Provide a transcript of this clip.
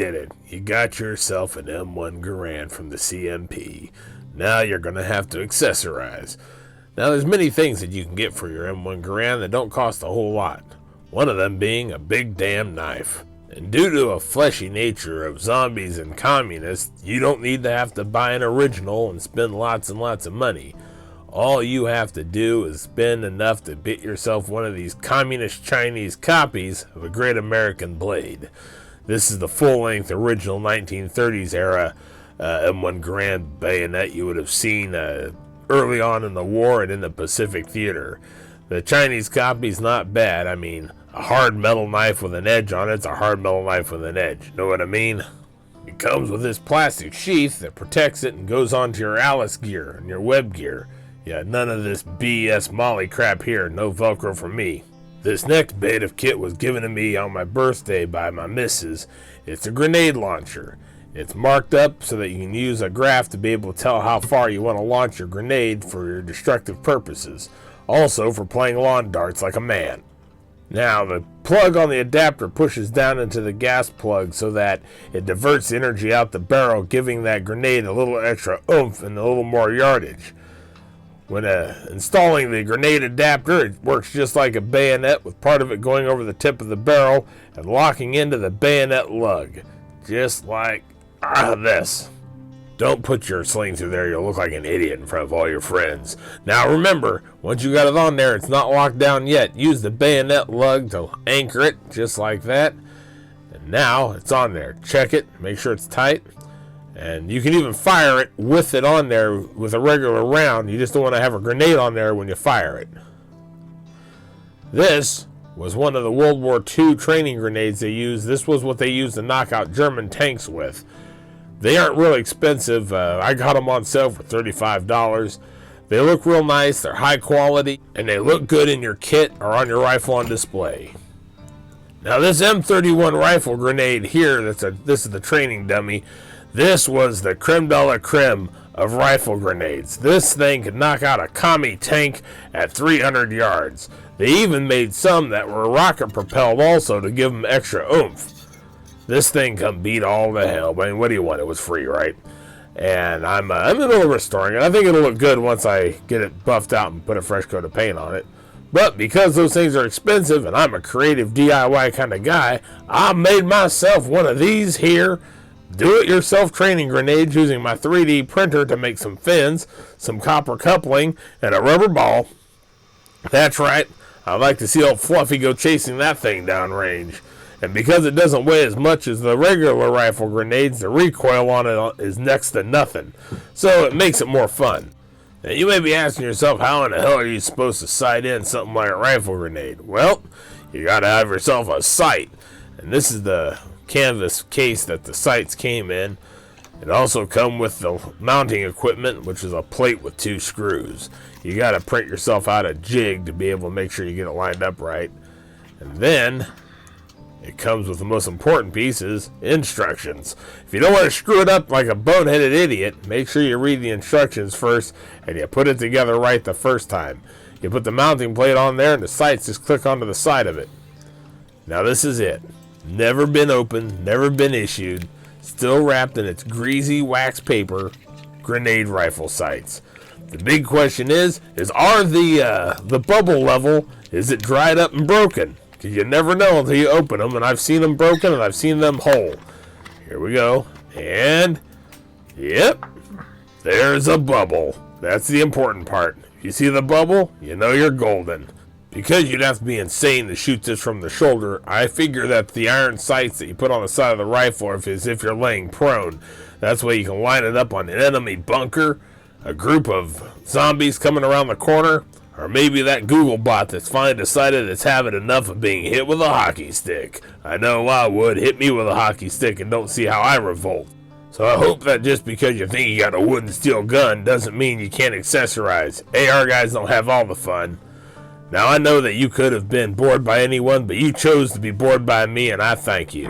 did it. You got yourself an M1 Garand from the CMP. Now you're going to have to accessorize. Now there's many things that you can get for your M1 Garand that don't cost a whole lot. One of them being a big damn knife. And due to a fleshy nature of zombies and communists, you don't need to have to buy an original and spend lots and lots of money. All you have to do is spend enough to get yourself one of these communist Chinese copies of a great American blade. This is the full-length original 1930s era M1 Garand bayonet you would have seen early on in the war and in the Pacific Theater. The Chinese copy's not bad. I mean, a hard metal knife with an edge on it's a hard metal knife with an edge. Know what I mean? It comes with this plastic sheath that protects it and goes onto your Alice gear and your web gear. Yeah, none of this BS Molly crap here. No Velcro for me. This next bit of kit was given to me on my birthday by my missus. It's a grenade launcher. It's marked up so that you can use a graph to be able to tell how far you want to launch your grenade for your destructive purposes. Also for playing lawn darts like a man. Now, the plug on the adapter pushes down into the gas plug so that it diverts energy out the barrel, giving that grenade a little extra oomph and a little more yardage. When installing the grenade adapter, it works just like a bayonet, with part of it going over the tip of the barrel and locking into the bayonet lug. Just like this. Don't put your sling through there, you'll look like an idiot in front of all your friends. Now remember, once you got it on there, it's not locked down yet. Use the bayonet lug to anchor it, just like that. And now it's on there. Check it, make sure it's tight. And you can even fire it with it on there with a regular round. You just don't want to have a grenade on there when you fire it. This was one of the World War II training grenades they used. This was what they used to knock out German tanks with. They aren't really expensive. I got them on sale for $35. They look real nice, they're high quality, and they look good in your kit or on your rifle on display. Now this M31 rifle grenade here, this is the training dummy. This was the creme de la creme of rifle grenades. This thing could knock out a commie tank at 300 yards. They even made some that were rocket propelled also to give them extra oomph. This thing can beat all the hell. I mean, what do you want? It was free, right? And I'm in the middle of restoring it. I think it'll look good once I get it buffed out and put a fresh coat of paint on it. But because those things are expensive and I'm a creative DIY kind of guy, I made myself one of these here do-it-yourself training grenades using my 3D printer to make some fins, some copper coupling, and a rubber ball. That's right, I'd like to see old Fluffy go chasing that thing downrange. And because it doesn't weigh as much as the regular rifle grenades, the recoil on it is next to nothing. So it makes it more fun. Now you may be asking yourself, how in the hell are you supposed to sight in something like a rifle grenade? Well, you gotta have yourself a sight. And this is the canvas case that the sights came in. It also come with the mounting equipment, which is a plate with 2 screws. You got to print yourself out a jig to be able to make sure you get it lined up right. And then it comes with the most important pieces, instructions. If you don't want to screw it up like a boneheaded idiot, make sure you read the instructions first and you put it together right the first time. You put the mounting plate on there and the sights just click onto the side of it. Now this is it. Never been opened, never been issued, still wrapped in its greasy wax paper grenade rifle sights. The big question is are the bubble level, is it dried up and broken? Because you never know until you open them, and I've seen them broken and I've seen them whole. Here we go, and yep, there's a bubble. That's the important part. If you see the bubble, you know you're golden. Because you'd have to be insane to shoot this from the shoulder, I figure that the iron sights that you put on the side of the rifle are as if you're laying prone. That's why you can line it up on an enemy bunker, a group of zombies coming around the corner, or maybe that Google bot that's finally decided it's having enough of being hit with a hockey stick. I know I would. Hit me with a hockey stick and don't see how I revolt. So I hope that just because you think you got a wooden steel gun doesn't mean you can't accessorize. AR guys don't have all the fun. Now I know that you could have been bored by anyone, but you chose to be bored by me, and I thank you.